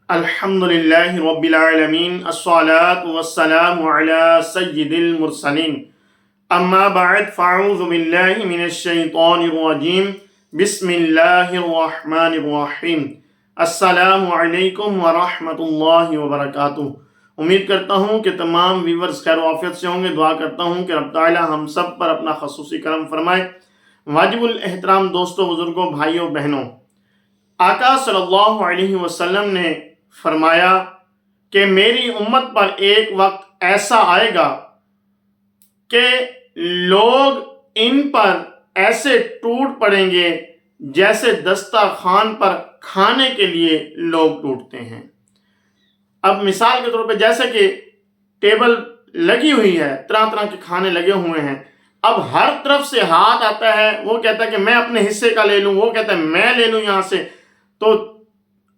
الحمدللہ رب العالمین الصلاة والسلام علی سید المرسلین اما بعد فاعوذ باللہ من الشیطان الرجیم بسم اللہ الرحمن الرحیم السلام علیکم ورحمۃ اللہ وبرکاتہ۔ امید کرتا ہوں کہ تمام ویورز خیر و عافیت سے ہوں گے۔ دعا کرتا ہوں کہ رب تعالی ہم سب پر اپنا خصوصی کرم فرمائے۔ واجب الاحترام دوستوں، بزرگوں، بھائیوں، بہنوں، آقا صلی اللہ علیہ وسلم نے فرمایا کہ میری امت پر ایک وقت ایسا آئے گا کہ لوگ ان پر ایسے ٹوٹ پڑیں گے جیسے دسترخوان پر کھانے کے لیے لوگ ٹوٹتے ہیں۔ اب مثال کے طور پہ جیسے کہ ٹیبل لگی ہوئی ہے، طرح طرح کے کھانے لگے ہوئے ہیں، اب ہر طرف سے ہاتھ آتا ہے، وہ کہتا ہے کہ میں اپنے حصے کا لے لوں، وہ کہتا ہے میں لے لوں یہاں سے، تو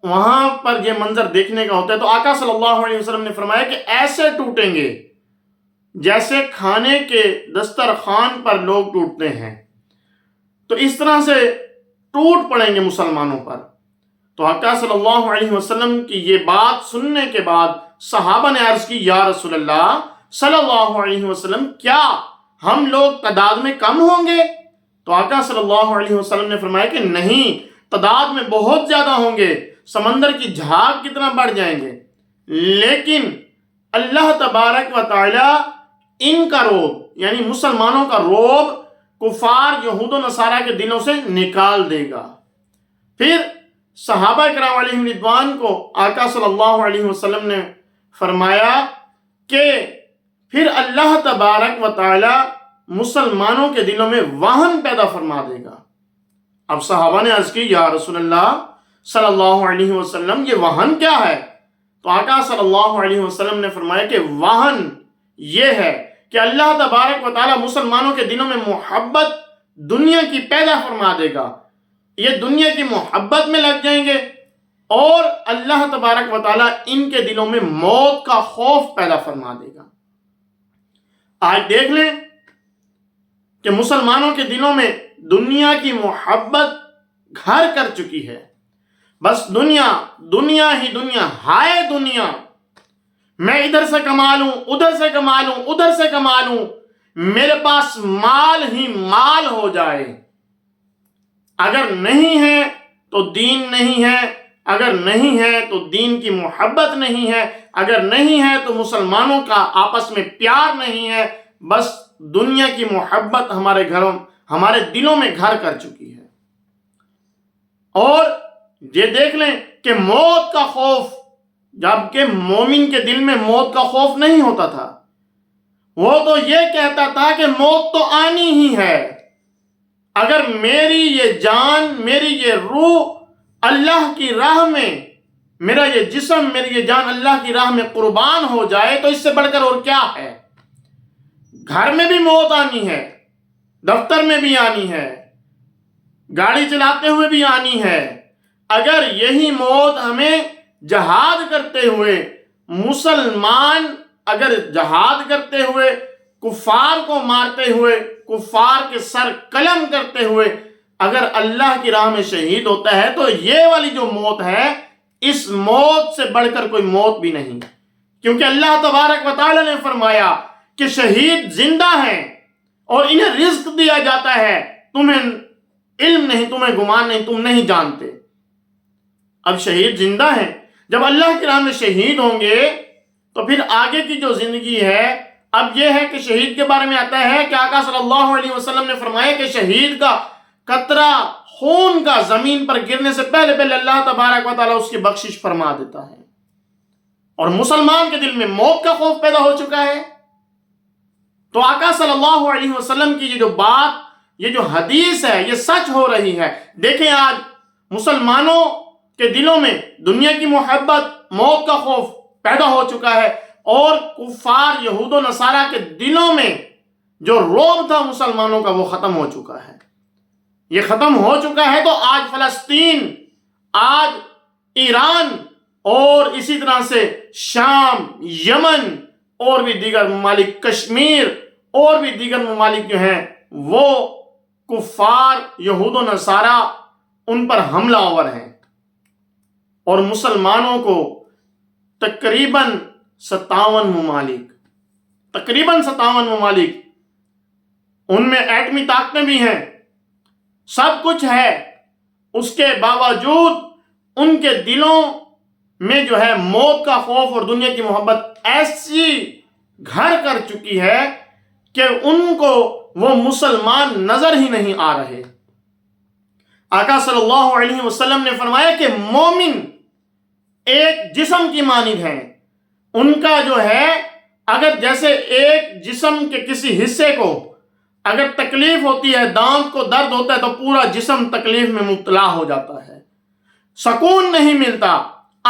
وہاں پر یہ منظر دیکھنے کا ہوتا ہے۔ تو آقا صلی اللہ علیہ وسلم نے فرمایا کہ ایسے ٹوٹیں گے جیسے کھانے کے دسترخوان پر لوگ ٹوٹتے ہیں، تو اس طرح سے ٹوٹ پڑیں گے مسلمانوں پر۔ تو آقا صلی اللہ علیہ وسلم کی یہ بات سننے کے بعد صحابہ نے عرض کی، یا رسول اللہ صلی اللہ علیہ وسلم، کیا ہم لوگ تعداد میں کم ہوں گے؟ تو آقا صلی اللہ علیہ وسلم نے فرمایا کہ نہیں، تعداد میں بہت زیادہ ہوں گے، سمندر کی جھاگ کتنا بڑھ جائیں گے، لیکن اللہ تبارک و تعالی ان کا روب یعنی مسلمانوں کا روب کفار یہود و نصارہ کے دلوں سے نکال دے گا۔ پھر صحابہ کرام علیہم رضوان کو آقا صلی اللہ علیہ وسلم نے فرمایا کہ پھر اللہ تبارک و تعالی مسلمانوں کے دلوں میں وہن پیدا فرما دے گا۔ اب صحابہ نے عرض کی، یا رسول اللہ صلی اللہ علیہ وسلم، یہ وہن کیا ہے؟ تو آقا صلی اللہ علیہ وسلم نے فرمایا کہ وہن یہ ہے کہ اللہ تبارک و تعالی مسلمانوں کے دلوں میں محبت دنیا کی پیدا فرما دے گا، یہ دنیا کی محبت میں لگ جائیں گے، اور اللہ تبارک و تعالی ان کے دلوں میں موت کا خوف پیدا فرما دے گا۔ آج دیکھ لیں کہ مسلمانوں کے دلوں میں دنیا کی محبت گھر کر چکی ہے، بس دنیا دنیا ہی دنیا، ہائے دنیا، میں ادھر سے کما لوں، ادھر سے کما لوں، ادھر سے کما لوں، میرے پاس مال ہی مال ہو جائے۔ اگر نہیں ہے تو دین نہیں ہے، اگر نہیں ہے تو دین کی محبت نہیں ہے، اگر نہیں ہے تو مسلمانوں کا آپس میں پیار نہیں ہے، بس دنیا کی محبت ہمارے گھروں، ہمارے دلوں میں گھر کر چکی ہے۔ اور یہ دیکھ لیں کہ موت کا خوف، جبکہ مومن کے دل میں موت کا خوف نہیں ہوتا تھا، وہ تو یہ کہتا تھا کہ موت تو آنی ہی ہے، اگر میری یہ جان، میری یہ روح اللہ کی راہ میں، میرا یہ جسم، میری یہ جان اللہ کی راہ میں قربان ہو جائے تو اس سے بڑھ کر اور کیا ہے۔ گھر میں بھی موت آنی ہے، دفتر میں بھی آنی ہے، گاڑی چلاتے ہوئے بھی آنی ہے۔ اگر یہی موت ہمیں جہاد کرتے ہوئے، مسلمان اگر جہاد کرتے ہوئے، کفار کو مارتے ہوئے، کفار کے سر قلم کرتے ہوئے اگر اللہ کی راہ میں شہید ہوتا ہے، تو یہ والی جو موت ہے، اس موت سے بڑھ کر کوئی موت بھی نہیں، کیونکہ اللہ تبارک و تعالی نے فرمایا کہ شہید زندہ ہیں اور انہیں رزق دیا جاتا ہے، تمہیں علم نہیں، تمہیں گمان نہیں، تم نہیں جانتے۔ اب شہید زندہ ہیں، جب اللہ کی راہ میں شہید ہوں گے تو پھر آگے کی جو زندگی ہے، اب یہ ہے کہ شہید کے بارے میں آتا ہے کہ آقا صلی اللہ علیہ وسلم نے فرمایا کہ شہید کا قطرہ خون کا زمین پر گرنے سے پہلے پہلے اللہ تبارک و تعالیٰ اس کی بخشش فرما دیتا ہے، اور مسلمان کے دل میں موت کا خوف پیدا ہو چکا ہے۔ تو آقا صلی اللہ علیہ وسلم کی یہ جو بات، یہ جو حدیث ہے، یہ سچ ہو رہی ہے۔ دیکھیں آج مسلمانوں کے دلوں میں دنیا کی محبت، موت کا خوف پیدا ہو چکا ہے، اور کفار یہود و نصارہ کے دلوں میں جو رعب تھا مسلمانوں کا، وہ ختم ہو چکا ہے۔ یہ ختم ہو چکا ہے تو آج فلسطین، آج ایران، اور اسی طرح سے شام، یمن، اور بھی دیگر ممالک، کشمیر، اور بھی دیگر ممالک جو ہیں، وہ کفار یہود و نصارہ ان پر حملہ آور ہیں۔ اور مسلمانوں کو تقریباً 57 ممالک، ان میں ایٹمی طاقتیں بھی ہیں، سب کچھ ہے، اس کے باوجود ان کے دلوں میں جو ہے موت کا خوف اور دنیا کی محبت ایسی گھر کر چکی ہے کہ ان کو وہ مسلمان نظر ہی نہیں آ رہے۔ آقا صلی اللہ علیہ وسلم نے فرمایا کہ مومن ایک جسم کی مانند ہیں، ان کا جو ہے اگر جیسے ایک جسم کے کسی حصے کو اگر تکلیف ہوتی ہے، دانت کو درد ہوتا ہے تو پورا جسم تکلیف میں مبتلا ہو جاتا ہے، سکون نہیں ملتا۔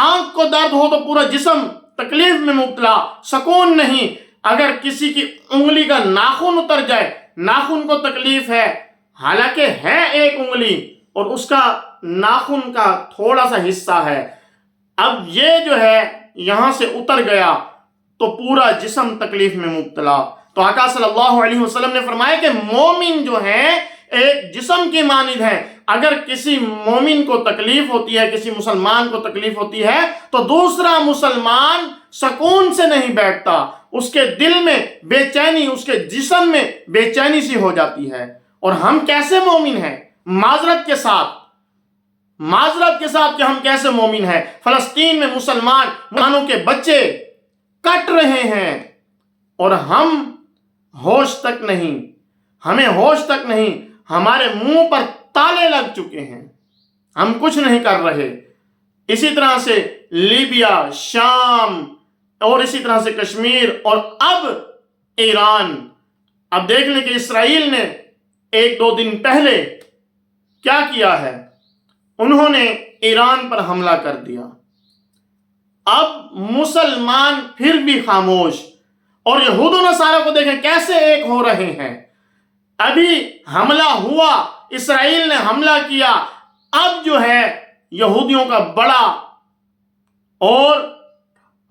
آنکھ کو درد ہو تو پورا جسم تکلیف میں مبتلا، سکون نہیں۔ اگر کسی کی انگلی کا ناخن اتر جائے، ناخن کو تکلیف ہے، حالانکہ ہے ایک انگلی اور اس کا ناخن کا تھوڑا سا حصہ ہے، اب یہ جو ہے یہاں سے اتر گیا تو پورا جسم تکلیف میں مبتلا۔ تو آقا صلی اللہ علیہ وسلم نے فرمایا کہ مومن جو ہے ایک جسم کی مانند ہے، اگر کسی مومن کو تکلیف ہوتی ہے، کسی مسلمان کو تکلیف ہوتی ہے تو دوسرا مسلمان سکون سے نہیں بیٹھتا، اس کے دل میں بے چینی، اس کے جسم میں بے چینی سی ہو جاتی ہے۔ اور ہم کیسے مومن ہیں؟ معذرت کے ساتھ کہ ہم کیسے مومن ہیں۔ فلسطین میں مسلمانوں کے بچے کٹ رہے ہیں اور ہم ہوش تک نہیں، ہمیں ہوش تک نہیں، ہمارے منہ پر تالے لگ چکے ہیں، ہم کچھ نہیں کر رہے۔ اسی طرح سے لیبیا، شام اور اسی طرح سے کشمیر اور اب ایران۔ اب دیکھ لیں کہ اسرائیل نے 1-2 دن پہلے کیا کیا ہے، انہوں نے ایران پر حملہ کر دیا۔ اب مسلمان پھر بھی خاموش، اور یہود و نصارہ کو دیکھیں کیسے ایک ہو رہے ہیں۔ ابھی حملہ ہوا، اسرائیل نے حملہ کیا، اب جو ہے یہودیوں کا بڑا اور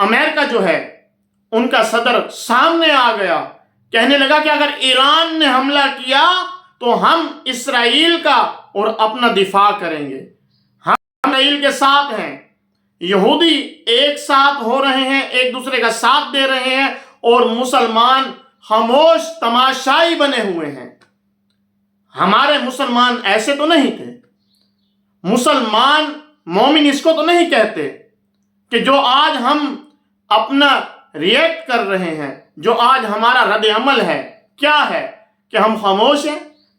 امریکہ جو ہے ان کا صدر سامنے آ گیا، کہنے لگا کہ اگر ایران نے حملہ کیا تو ہم اسرائیل کا اور اپنا دفاع کریں گے، ہم اسرائیل کے ساتھ ہیں۔ یہودی ایک ساتھ ہو رہے ہیں، ایک دوسرے کا ساتھ دے رہے ہیں، اور مسلمان خاموش تماشائی بنے ہوئے ہیں۔ ہمارے مسلمان ایسے تو نہیں تھے، مسلمان مومن اس کو تو نہیں کہتے کہ جو آج ہم اپنا ریئیکٹ کر رہے ہیں، جو آج ہمارا رد عمل ہے، کیا ہے کہ ہم خاموش ہیں۔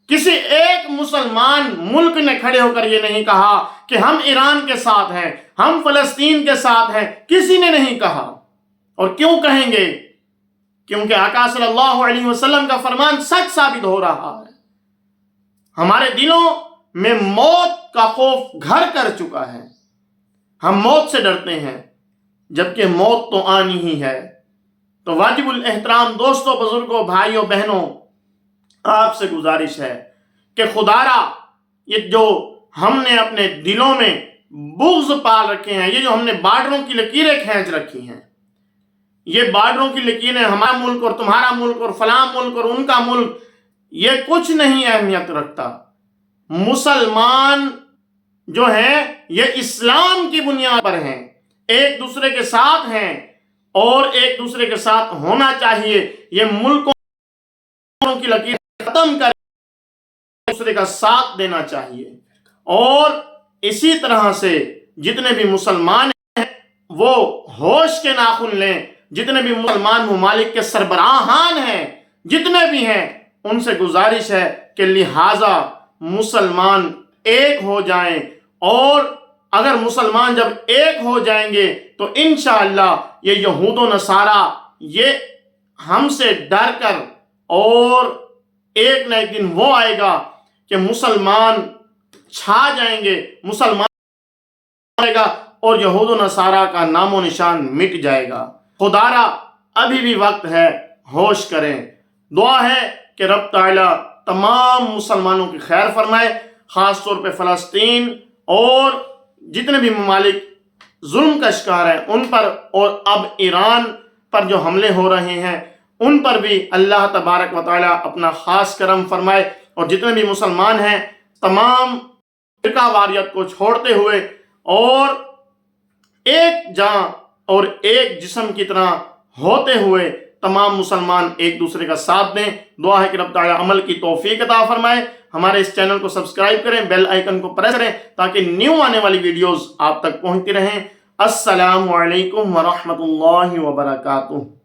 کسی ایک مسلمان ملک نے کھڑے ہو کر یہ نہیں کہا کہ ہم ایران کے ساتھ ہیں، ہم فلسطین کے ساتھ ہیں، کسی نے نہیں کہا۔ اور کیوں کہیں گے؟ کیونکہ آقا صلی اللہ علیہ وسلم کا فرمان سچ ثابت ہو رہا ہے۔ ہمارے دلوں میں موت کا خوف گھر کر چکا ہے، ہم موت سے ڈرتے ہیں جبکہ موت تو آنی ہی ہے۔ تو واجب الاحترام دوستوں، بزرگوں، بھائیوں، بہنوں، آپ سے گزارش ہے کہ خدا را یہ جو ہم نے اپنے دلوں میں بغض پال رکھے ہیں، یہ جو ہم نے بارڈروں کی لکیریں کھینچ رکھی ہیں، یہ بارڈروں کی لکیریں ہمارا ملک اور تمہارا ملک اور فلاں ملک اور ان کا ملک، یہ کچھ نہیں اہمیت رکھتا۔ مسلمان جو ہیں یہ اسلام کی بنیاد پر ہیں، ایک دوسرے کے ساتھ ہیں اور ایک دوسرے کے ساتھ ہونا چاہیے۔ یہ ملکوں کی لکیر ختم کر ایک دوسرے کا ساتھ دینا چاہیے، اور اسی طرح سے جتنے بھی مسلمان ہیں وہ ہوش کے ناخن لیں۔ جتنے بھی مسلمان ممالک کے سربراہان ہیں، جتنے بھی ہیں، ان سے گزارش ہے کہ لہٰذا مسلمان ایک ہو جائیں، اور اگر مسلمان جب ایک ہو جائیں گے تو انشاءاللہ یہ یہود و نصارہ یہ ہم سے ڈر کر، اور ایک نہ ایک دن وہ آئے گا کہ مسلمان چھا جائیں گے، مسلمان آئے گا اور یہود و نصارہ کا نام و نشان مٹ جائے گا۔ خدا را ابھی بھی وقت ہے، ہوش کریں۔ دعا ہے کہ رب تعالیٰ تمام مسلمانوں کی خیر فرمائے، خاص طور پہ فلسطین اور جتنے بھی ممالک ظلم کا شکار ہیں ان پر، اور اب ایران پر جو حملے ہو رہے ہیں ان پر بھی اللہ تبارک و تعالیٰ اپنا خاص کرم فرمائے، اور جتنے بھی مسلمان ہیں تمام فرقہ واریت کو چھوڑتے ہوئے اور ایک جان اور ایک جسم کی طرح ہوتے ہوئے تمام مسلمان ایک دوسرے کا ساتھ دیں۔ دعا ہے کہ رب تعالی عمل کی توفیق عطا فرمائے۔ ہمارے اس چینل کو سبسکرائب کریں، بیل آئیکن کو پریس کریں تاکہ نیو آنے والی ویڈیوز آپ تک پہنچتی رہیں۔ السلام علیکم ورحمۃ اللہ وبرکاتہ۔